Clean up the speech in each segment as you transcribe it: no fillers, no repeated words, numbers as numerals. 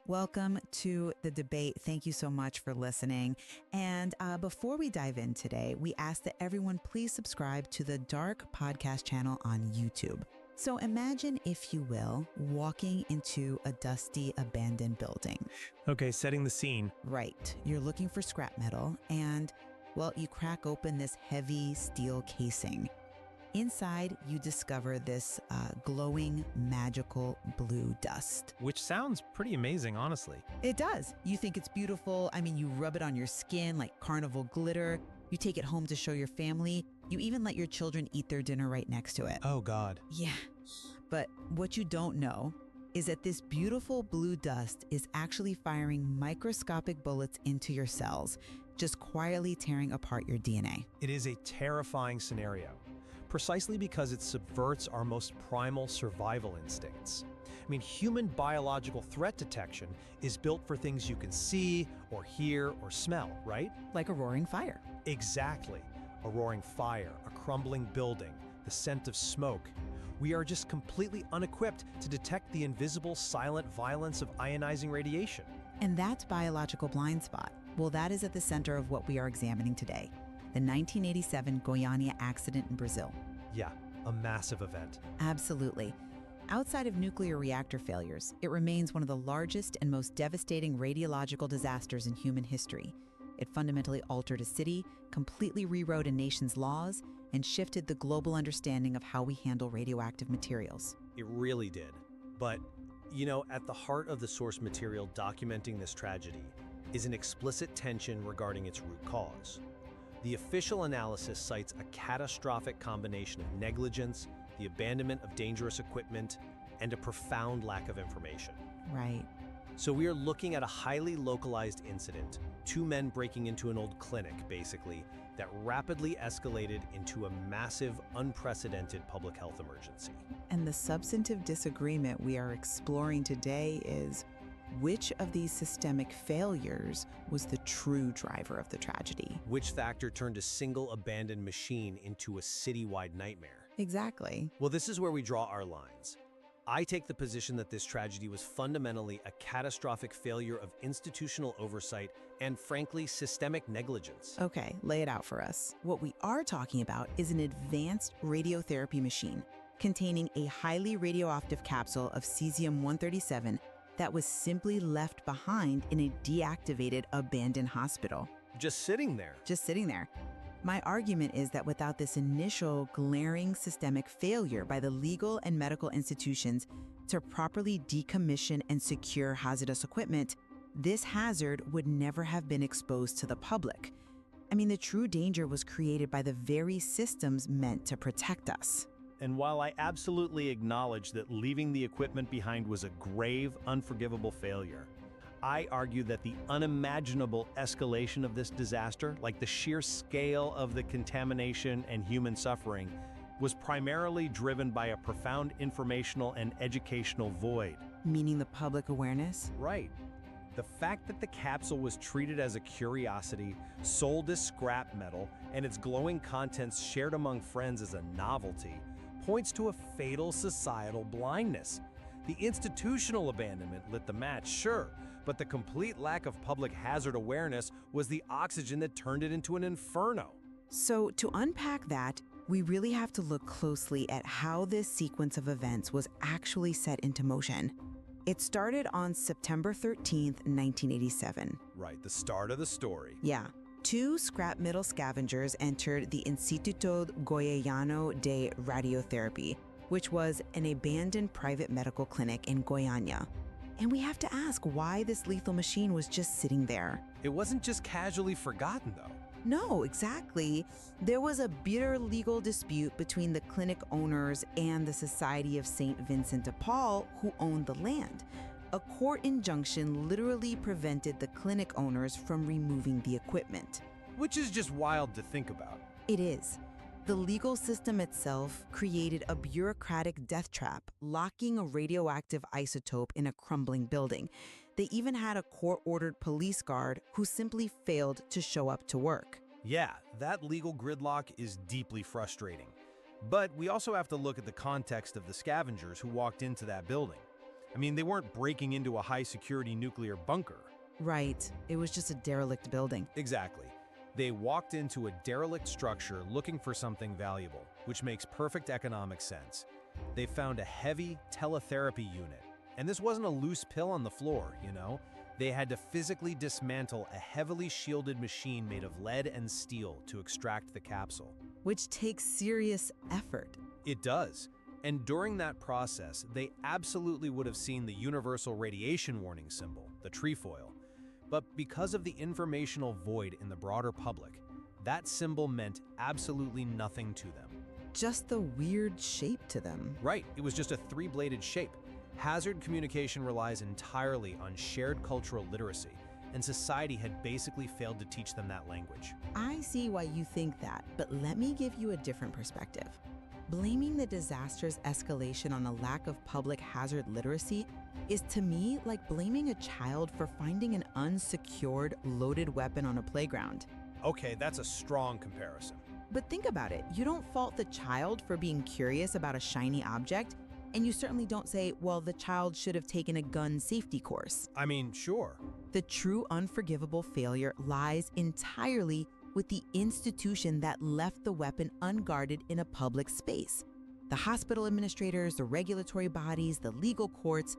Welcome to the debate. Thank you so much for listening. And before we dive in today, we ask that everyone please subscribe to the Dark Podcast channel on YouTube. So imagine, if you will, walking into a dusty, abandoned building. Okay, setting the scene. Right. You're looking for scrap metal and, well, you crack open this heavy steel casing. Inside, you discover this glowing, magical blue dust. Which sounds pretty amazing, honestly. It does. You think it's beautiful. I mean, you rub it on your skin like carnival glitter. You take it home to show your family. You even let your children eat their dinner right next to it. Oh, God. Yeah. But what you don't know is that this beautiful blue dust is actually firing microscopic bullets into your cells, just quietly tearing apart your DNA. It is a terrifying scenario, precisely because it subverts our most primal survival instincts. I mean, human biological threat detection is built for things you can see or hear or smell, right? Like a roaring fire. Exactly. A roaring fire, a crumbling building, the scent of smoke. We are just completely unequipped to detect the invisible, silent violence of ionizing radiation. And that's biological blind spot. Well, that is at the center of what we are examining today, the 1987 Goiânia accident in Brazil. Yeah, a massive event. Absolutely. Outside of nuclear reactor failures, it remains one of the largest and most devastating radiological disasters in human history. It fundamentally altered a city, completely rewrote a nation's laws, and shifted the global understanding of how we handle radioactive materials. It really did. But, you know, at the heart of the source material documenting this tragedy is an explicit tension regarding its root cause. The official analysis cites a catastrophic combination of negligence, the abandonment of dangerous equipment, and a profound lack of information. Right. So we are looking at a highly localized incident, two men breaking into an old clinic, basically, that rapidly escalated into a massive, unprecedented public health emergency. And the substantive disagreement we are exploring today is which of these systemic failures was the true driver of the tragedy? Which factor turned a single abandoned machine into a citywide nightmare? Exactly. Well, this is where we draw our lines. I take the position that this tragedy was fundamentally a catastrophic failure of institutional oversight and, frankly, systemic negligence. Okay, lay it out for us. What we are talking about is an advanced radiotherapy machine containing a highly radioactive capsule of Cesium-137 that was simply left behind in a deactivated, abandoned hospital. Just sitting there. Just sitting there. My argument is that without this initial glaring systemic failure by the legal and medical institutions to properly decommission and secure hazardous equipment, this hazard would never have been exposed to the public. I mean, the true danger was created by the very systems meant to protect us. And while I absolutely acknowledge that leaving the equipment behind was a grave, unforgivable failure, I argue that the unimaginable escalation of this disaster, like the sheer scale of the contamination and human suffering, was primarily driven by a profound informational and educational void. Meaning the public awareness? Right. The fact that the capsule was treated as a curiosity, sold as scrap metal, and its glowing contents shared among friends as a novelty, points to a fatal societal blindness. The institutional abandonment lit the match, sure, but the complete lack of public hazard awareness was the oxygen that turned it into an inferno. So to unpack that, we really have to look closely at how this sequence of events was actually set into motion. It started on September 13th, 1987. Right, the start of the story. Yeah. Two scrap metal scavengers entered the Instituto Goiano de Radiotherapy, which was an abandoned private medical clinic in Goiânia. And we have to ask why this lethal machine was just sitting there. It wasn't just casually forgotten, though. No, exactly. There was a bitter legal dispute between the clinic owners and the Society of St. Vincent de Paul, who owned the land. A court injunction literally prevented the clinic owners from removing the equipment. Which is just wild to think about. It is. The legal system itself created a bureaucratic death trap, locking a radioactive isotope in a crumbling building. They even had a court-ordered police guard who simply failed to show up to work. Yeah, that legal gridlock is deeply frustrating. But we also have to look at the context of the scavengers who walked into that building. I mean, they weren't breaking into a high-security nuclear bunker. Right. It was just a derelict building. Exactly. They walked into a derelict structure looking for something valuable, which makes perfect economic sense. They found a heavy teletherapy unit. And this wasn't a loose pill on the floor, you know? They had to physically dismantle a heavily shielded machine made of lead and steel to extract the capsule. Which takes serious effort. It does. And during that process, they absolutely would have seen the universal radiation warning symbol, the trefoil. But because of the informational void in the broader public, that symbol meant absolutely nothing to them. Just the weird shape to them. Right, it was just a three-bladed shape. Hazard communication relies entirely on shared cultural literacy, and society had basically failed to teach them that language. I see why you think that, but let me give you a different perspective. Blaming the disaster's escalation on a lack of public hazard literacy is to me like blaming a child for finding an unsecured, loaded weapon on a playground. Okay, that's a strong comparison. But think about it. You don't fault the child for being curious about a shiny object, and you certainly don't say, well, the child should have taken a gun safety course. I mean, sure. The true unforgivable failure lies entirely with the institution that left the weapon unguarded in a public space. The hospital administrators, the regulatory bodies, the legal courts,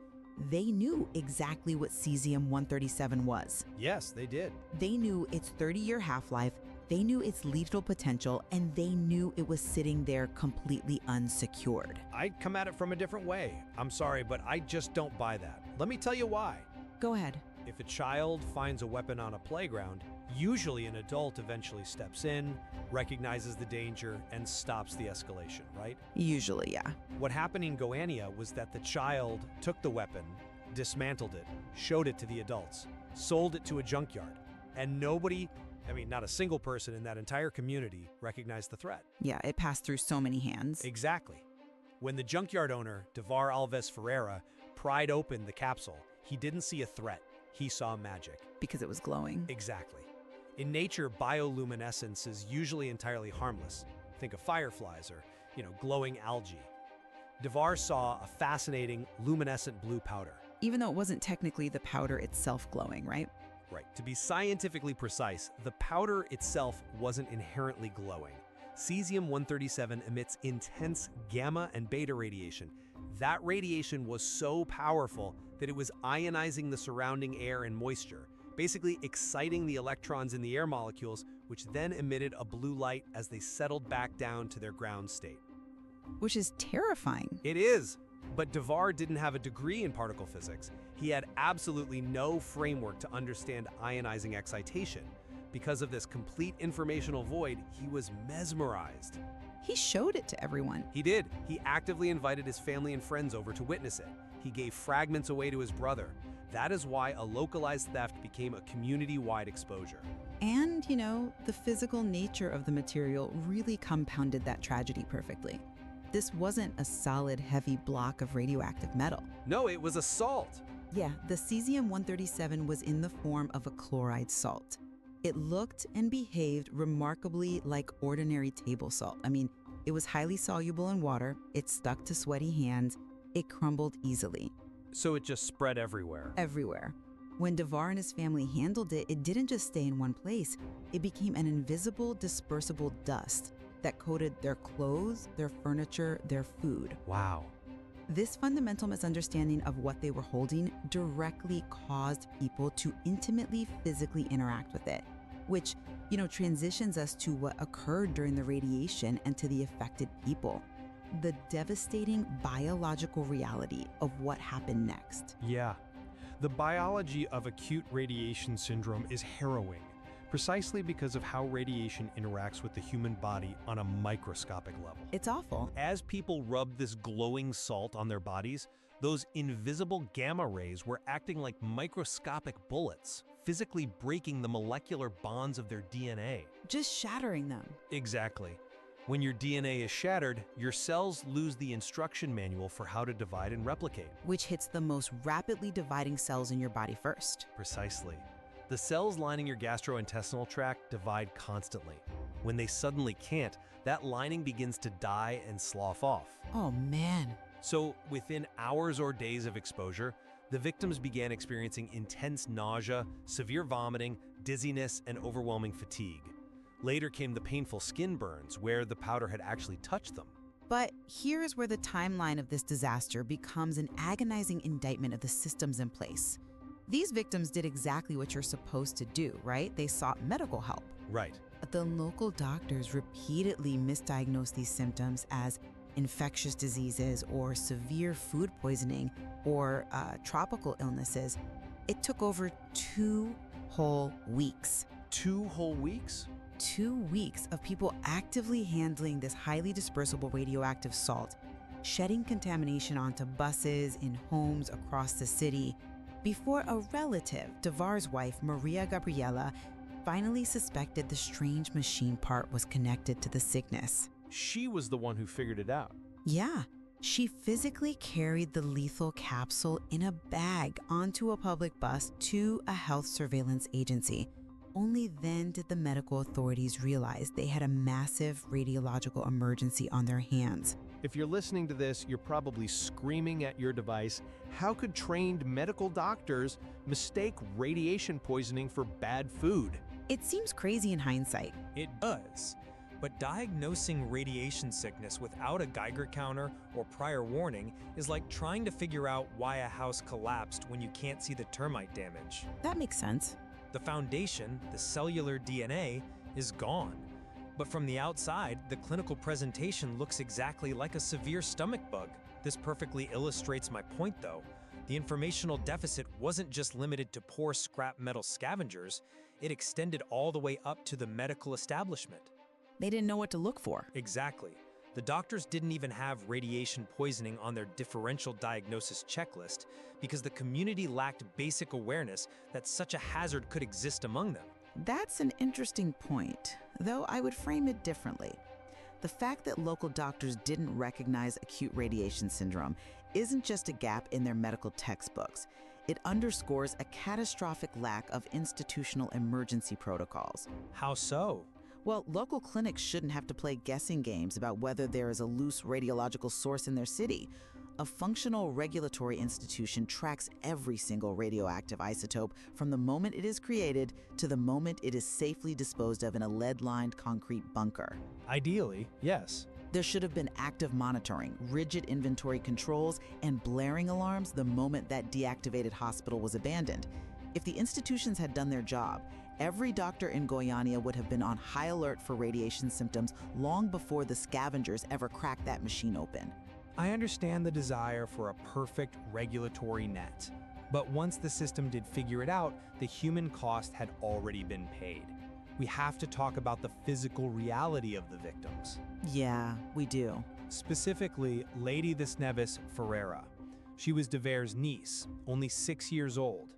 they knew exactly what Cesium-137 was. Yes, they did. They knew its 30-year half-life, they knew its lethal potential, and they knew it was sitting there completely unsecured. I come at it from a different way. I'm sorry, but I just don't buy that. Let me tell you why. Go ahead. If a child finds a weapon on a playground, usually an adult eventually steps in, recognizes the danger, and stops the escalation, right? Usually, yeah. What happened in Goiânia was that the child took the weapon, dismantled it, showed it to the adults, sold it to a junkyard, and nobody, not a single person in that entire community recognized the threat. Yeah, it passed through so many hands. Exactly. When the junkyard owner, Devar Alves Ferreira, pried open the capsule, he didn't see a threat. He saw magic. Because it was glowing. Exactly. In nature, bioluminescence is usually entirely harmless. Think of fireflies or, glowing algae. Devar saw a fascinating, luminescent blue powder. Even though it wasn't technically the powder itself glowing, right? Right. To be scientifically precise, the powder itself wasn't inherently glowing. Cesium-137 emits intense gamma and beta radiation. That radiation was so powerful that it was ionizing the surrounding air and moisture, basically exciting the electrons in the air molecules, which then emitted a blue light as they settled back down to their ground state. Which is terrifying. It is, but Devar didn't have a degree in particle physics. He had absolutely no framework to understand ionizing excitation. Because of this complete informational void, he was mesmerized. He showed it to everyone. He did. He actively invited his family and friends over to witness it. He gave fragments away to his brother. That is why a localized theft became a community-wide exposure. And, the physical nature of the material really compounded that tragedy perfectly. This wasn't a solid, heavy block of radioactive metal. No, it was a salt. Yeah, the Cesium-137 was in the form of a chloride salt. It looked and behaved remarkably like ordinary table salt. It was highly soluble in water, it stuck to sweaty hands, it crumbled easily. So it just spread everywhere. Everywhere. When Devar and his family handled it, it didn't just stay in one place. It became an invisible, dispersible dust that coated their clothes, their furniture, their food. Wow. This fundamental misunderstanding of what they were holding directly caused people to intimately, physically interact with it, which, transitions us to what occurred during the radiation and to the affected people. The devastating biological reality of what happened next. Yeah. The biology of acute radiation syndrome is harrowing, precisely because of how radiation interacts with the human body on a microscopic level. It's awful. As people rubbed this glowing salt on their bodies, those invisible gamma rays were acting like microscopic bullets, physically breaking the molecular bonds of their DNA. Just shattering them. Exactly. When your DNA is shattered, your cells lose the instruction manual for how to divide and replicate. Which hits the most rapidly dividing cells in your body first. Precisely. The cells lining your gastrointestinal tract divide constantly. When they suddenly can't, that lining begins to die and slough off. Oh man. So within hours or days of exposure, the victims began experiencing intense nausea, severe vomiting, dizziness, and overwhelming fatigue. Later came the painful skin burns, where the powder had actually touched them. But here's where the timeline of this disaster becomes an agonizing indictment of the systems in place. These victims did exactly what you're supposed to do, right? They sought medical help. Right. But the local doctors repeatedly misdiagnosed these symptoms as infectious diseases or severe food poisoning or tropical illnesses. It took over 2 whole weeks. 2 whole weeks? 2 weeks of people actively handling this highly dispersible radioactive salt, shedding contamination onto buses in homes across the city, before a relative, Devar's wife, Maria Gabriela, finally suspected the strange machine part was connected to the sickness. She was the one who figured it out. Yeah, she physically carried the lethal capsule in a bag onto a public bus to a health surveillance agency. Only then did the medical authorities realize they had a massive radiological emergency on their hands. If you're listening to this, you're probably screaming at your device, how could trained medical doctors mistake radiation poisoning for bad food? It seems crazy in hindsight. It does. But diagnosing radiation sickness without a Geiger counter or prior warning is like trying to figure out why a house collapsed when you can't see the termite damage. That makes sense. The foundation, the cellular DNA, is gone. But from the outside, the clinical presentation looks exactly like a severe stomach bug. This perfectly illustrates my point, though. The informational deficit wasn't just limited to poor scrap metal scavengers, it extended all the way up to the medical establishment. They didn't know what to look for. Exactly. The doctors didn't even have radiation poisoning on their differential diagnosis checklist because the community lacked basic awareness that such a hazard could exist among them. That's an interesting point, though I would frame it differently. The fact that local doctors didn't recognize acute radiation syndrome isn't just a gap in their medical textbooks. It underscores a catastrophic lack of institutional emergency protocols. How so? Well, local clinics shouldn't have to play guessing games about whether there is a loose radiological source in their city. A functional regulatory institution tracks every single radioactive isotope from the moment it is created to the moment it is safely disposed of in a lead-lined concrete bunker. Ideally, yes. There should have been active monitoring, rigid inventory controls, and blaring alarms the moment that deactivated hospital was abandoned. If the institutions had done their job, every doctor in Goiânia would have been on high alert for radiation symptoms long before the scavengers ever cracked that machine open. I understand the desire for a perfect regulatory net. But once the system did figure it out, the human cost had already been paid. We have to talk about the physical reality of the victims. Yeah, we do. Specifically, Lady Thesnevis Ferreira. She was Devar's niece, only 6 years old.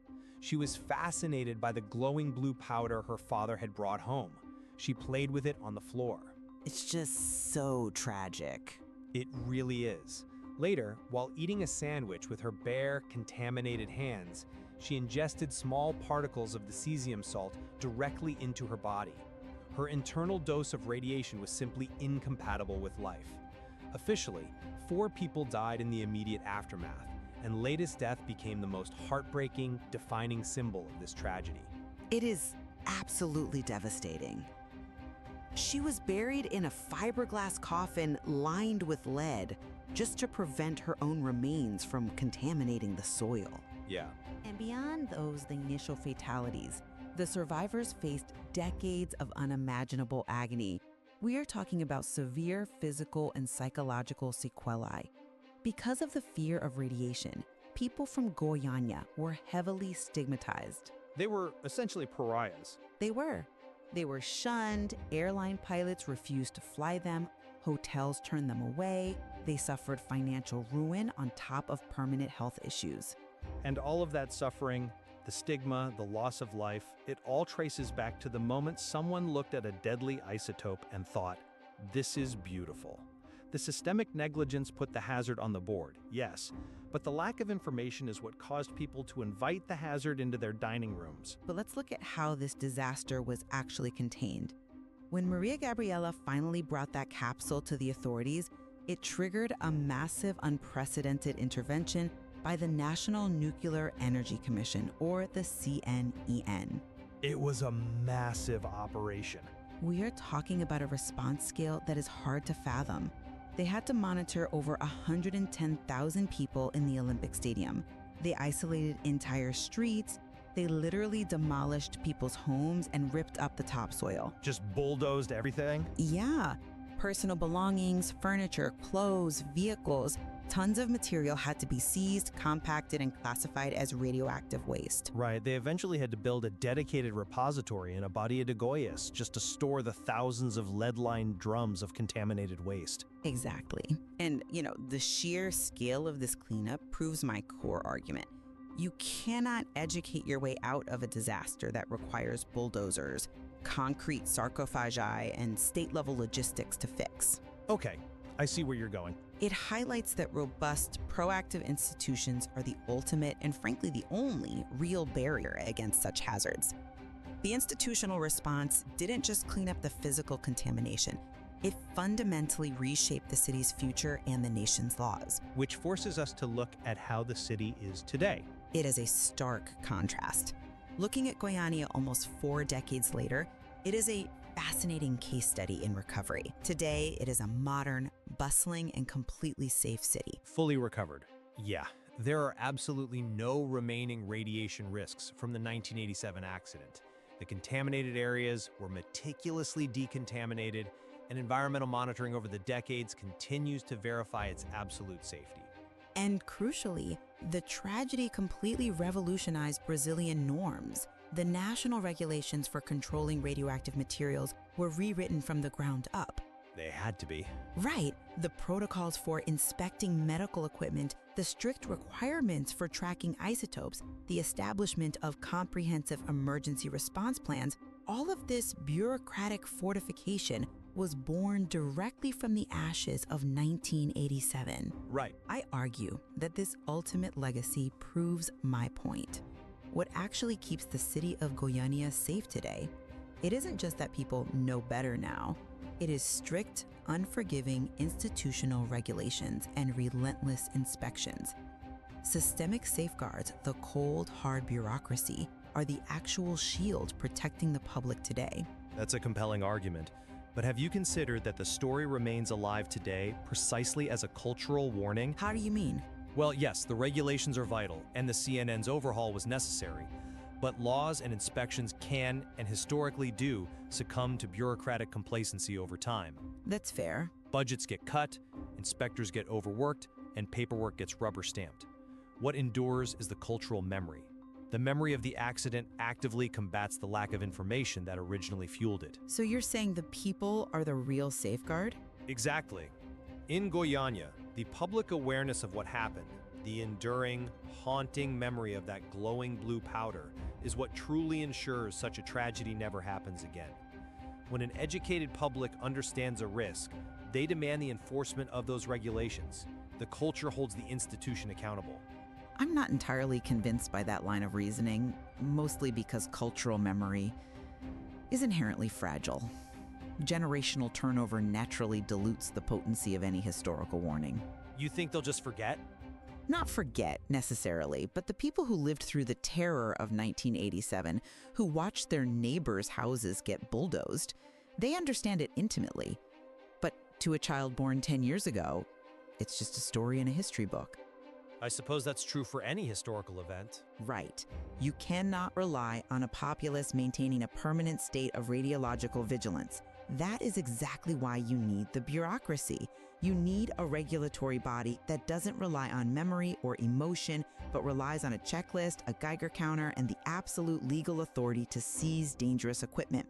She was fascinated by the glowing blue powder her father had brought home. She played with it on the floor. It's just so tragic. It really is. Later, while eating a sandwich with her bare, contaminated hands, she ingested small particles of the cesium salt directly into her body. Her internal dose of radiation was simply incompatible with life. Officially, 4 people died in the immediate aftermath, and Lady's death became the most heartbreaking, defining symbol of this tragedy. It is absolutely devastating. She was buried in a fiberglass coffin lined with lead just to prevent her own remains from contaminating the soil. Yeah. And beyond the initial fatalities, the survivors faced decades of unimaginable agony. We are talking about severe physical and psychological sequelae. Because of the fear of radiation, people from Goiânia were heavily stigmatized. They were essentially pariahs. They were. They were shunned, airline pilots refused to fly them, hotels turned them away, they suffered financial ruin on top of permanent health issues. And all of that suffering, the stigma, the loss of life, it all traces back to the moment someone looked at a deadly isotope and thought, this is beautiful. The systemic negligence put the hazard on the board, yes, but the lack of information is what caused people to invite the hazard into their dining rooms. But let's look at how this disaster was actually contained. When Maria Gabriela finally brought that capsule to the authorities, It triggered a massive, unprecedented intervention by the National Nuclear Energy Commission, or the CNEN. It was a massive operation. We are talking about a response scale that is hard to fathom. They had to monitor over 110,000 people in the Olympic Stadium. They isolated entire streets. They literally demolished people's homes and ripped up the topsoil. Just bulldozed everything? Yeah. Personal belongings, furniture, clothes, vehicles, tons of material had to be seized, compacted, and classified as radioactive waste. Right, they eventually had to build a dedicated repository in Abadia de Goiás just to store the thousands of lead-lined drums of contaminated waste. Exactly. And, the sheer scale of this cleanup proves my core argument. You cannot educate your way out of a disaster that requires bulldozers, concrete sarcophagi, and state-level logistics to fix. Okay, I see where you're going. It highlights that robust, proactive institutions are the ultimate and frankly the only real barrier against such hazards. The institutional response didn't just clean up the physical contamination, it fundamentally reshaped the city's future and the nation's laws. Which forces us to look at how the city is today. It is a stark contrast. Looking at Goiânia almost 4 decades later, it is a fascinating case study in recovery. Today, it is a modern, bustling, and completely safe city. Fully recovered. Yeah, there are absolutely no remaining radiation risks from the 1987 accident. The contaminated areas were meticulously decontaminated, and environmental monitoring over the decades continues to verify its absolute safety. And crucially, the tragedy completely revolutionized Brazilian norms. The national regulations for controlling radioactive materials were rewritten from the ground up. They had to be. Right. The protocols for inspecting medical equipment, the strict requirements for tracking isotopes, the establishment of comprehensive emergency response plans, all of this bureaucratic fortification was born directly from the ashes of 1987. Right. I argue that this ultimate legacy proves my point. What actually keeps the city of Goiânia safe today, it isn't just that people know better now. It is strict, unforgiving institutional regulations and relentless inspections. Systemic safeguards, the cold, hard bureaucracy, are the actual shield protecting the public today. That's a compelling argument. But have you considered that the story remains alive today precisely as a cultural warning? How do you mean? Well, yes, the regulations are vital, and the CNN's overhaul was necessary. But laws and inspections can, and historically do, succumb to bureaucratic complacency over time. That's fair. Budgets get cut, inspectors get overworked, and paperwork gets rubber-stamped. What endures is the cultural memory. The memory of the accident actively combats the lack of information that originally fueled it. So you're saying the people are the real safeguard? Exactly. In Goiânia, the public awareness of what happened, the enduring, haunting memory of that glowing blue powder, is what truly ensures such a tragedy never happens again. When an educated public understands a risk, they demand the enforcement of those regulations. The culture holds the institution accountable. I'm not entirely convinced by that line of reasoning, mostly because cultural memory is inherently fragile. Generational turnover naturally dilutes the potency of any historical warning. You think they'll just forget? Not forget, necessarily, but the people who lived through the terror of 1987, who watched their neighbors' houses get bulldozed, they understand it intimately. But to a child born 10 years ago, it's just a story in a history book. I suppose that's true for any historical event. Right. You cannot rely on a populace maintaining a permanent state of radiological vigilance. That is exactly why you need the bureaucracy. You need a regulatory body that doesn't rely on memory or emotion, but relies on a checklist, a Geiger counter, and the absolute legal authority to seize dangerous equipment.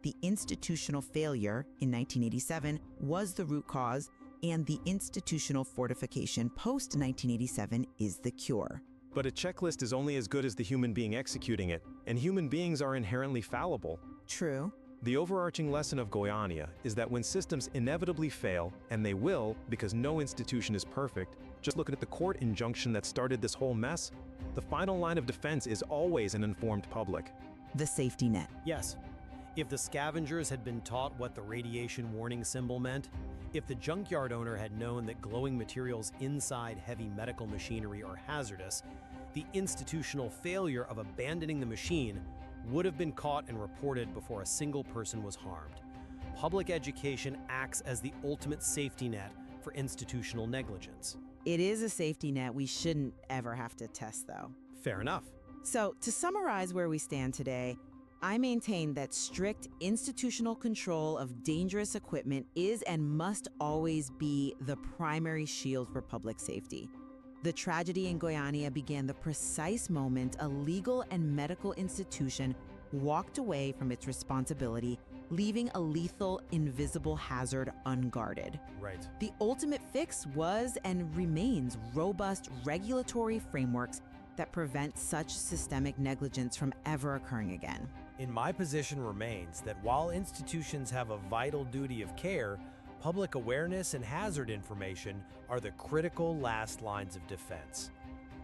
The institutional failure in 1987 was the root cause, and the institutional fortification post-1987 is the cure. But a checklist is only as good as the human being executing it, and human beings are inherently fallible. True. The overarching lesson of Goiânia is that when systems inevitably fail, and they will because no institution is perfect, just look at the court injunction that started this whole mess, the final line of defense is always an informed public. The safety net. Yes. If the scavengers had been taught what the radiation warning symbol meant, if the junkyard owner had known that glowing materials inside heavy medical machinery are hazardous, the institutional failure of abandoning the machine would have been caught and reported before a single person was harmed. Public education acts as the ultimate safety net for institutional negligence. It is a safety net we shouldn't ever have to test, though. Fair enough. So, to summarize where we stand today, I maintain that strict institutional control of dangerous equipment is and must always be the primary shield for public safety. The tragedy in Goiânia began the precise moment a legal and medical institution walked away from its responsibility, leaving a lethal, invisible hazard unguarded. Right. The ultimate fix was and remains robust regulatory frameworks that prevent such systemic negligence from ever occurring again. In my position remains that while institutions have a vital duty of care, public awareness and hazard information are the critical last lines of defense.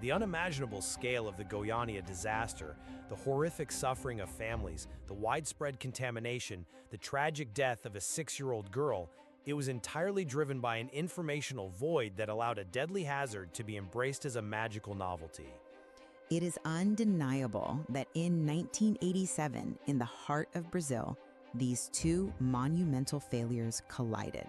The unimaginable scale of the Goiânia disaster, the horrific suffering of families, the widespread contamination, the tragic death of a 6-year-old girl, it was entirely driven by an informational void that allowed a deadly hazard to be embraced as a magical novelty. It is undeniable that in 1987, in the heart of Brazil, these two monumental failures collided.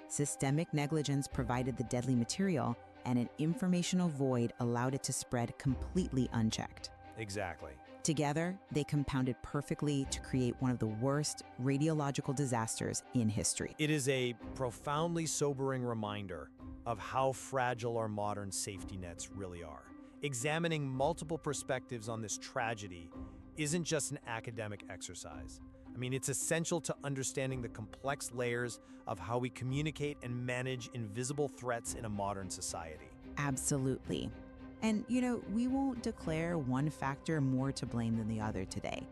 Systemic negligence provided the deadly material, and an informational void allowed it to spread completely unchecked. Exactly. Together, they compounded perfectly to create one of the worst radiological disasters in history. It is a profoundly sobering reminder of how fragile our modern safety nets really are. Examining multiple perspectives on this tragedy isn't just an academic exercise. I mean, it's essential to understanding the complex layers of how we communicate and manage invisible threats in a modern society. Absolutely. And, we won't declare one factor more to blame than the other today.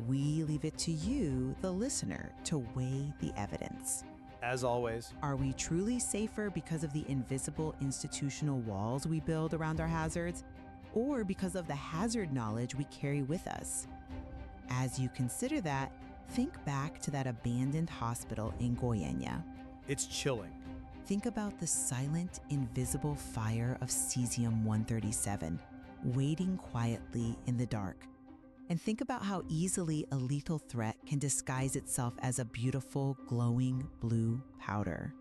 We leave it to you, the listener, to weigh the evidence. As always, Are we truly safer because of the invisible institutional walls we build around our hazards, or because of the hazard knowledge we carry with us? As you consider that, think back to that abandoned hospital in Goiânia. it's chilling. Think about the silent, invisible fire of Cesium-137, waiting quietly in the dark. And think about how easily a lethal threat can disguise itself as a beautiful, glowing blue powder.